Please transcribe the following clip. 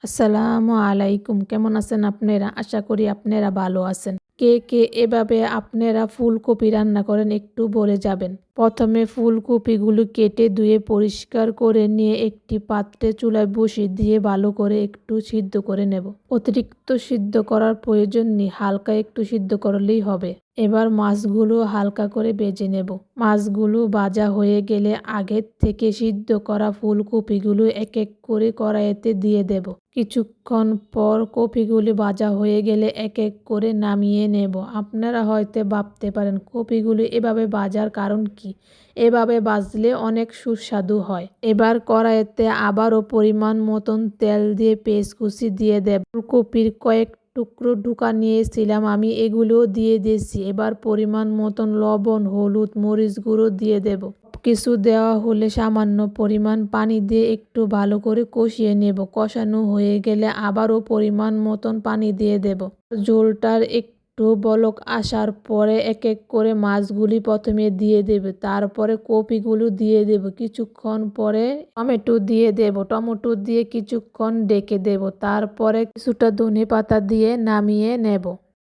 আসসালামু আলাইকুম। কেমন আছেন আপনারা? আশা করি আপনারা ভালো আছেন। কে কে এভাবে আপনারা ফুলকপি রান্না করেন একটু বলে যাবেন। প্রথমে ফুলকপিগুলো কেটে ধুয়ে পরিষ্কার করে নিয়ে একটি পাত্রে চুলায় বসিয়ে দিয়ে ভালো করে একটু সিদ্ধ করে নেব। অতিরিক্ত সিদ্ধ করার প্রয়োজন নেই, হালকা একটু সিদ্ধ করলেই হবে। এবার মাছগুলো হালকা করে ভেজে নেব। মাছগুলো ভাজা হয়ে গেলে আগের থেকে সিদ্ধ করা ফুলকপিগুলো এক এক করে কড়াইতে দিয়ে দেব। কিছুক্ষণ পর কপিগুলি ভাজা হয়ে গেলে এক এক করে নামিয়ে নেব। আপনারা হয়তো ভাবতে পারেন কপিগুলি এভাবে ভাজার কারণ কি? এভাবে ভাজলে অনেক সুস্বাদু হয়। এবার কড়াইতে আবারও পরিমাণ মতন তেল দিয়ে পেঁয়াজ কুচি দিয়ে দেব। ফুলকপির কয়েক টুকরো ঢুকা নিয়েছিলাম আমি, এগুলোও দিয়ে দিয়েছি। এবার পরিমাণ মতন লবণ, হলুদ, মরিচ গুঁড়ো দিয়ে দেব। কিছু দেওয়া হলে সামান্য পরিমাণ পানি দিয়ে একটু ভালো করে কষিয়ে নেব। কষানো হয়ে গেলে আবারও পরিমাণ মতন পানি দিয়ে দেব। ঝোলটার একটু বলক আসার পরে এক এক করে মাছগুলি প্রথমে দিয়ে দেবে, তারপরে কপিগুলো দিয়ে দেব। কিছুক্ষণ পরে টমেটো দিয়ে দেব। টমেটো দিয়ে কিছুক্ষণ ডেকে দেব, তারপরে কিছুটা ধনেপাতা দিয়ে নামিয়ে নেব।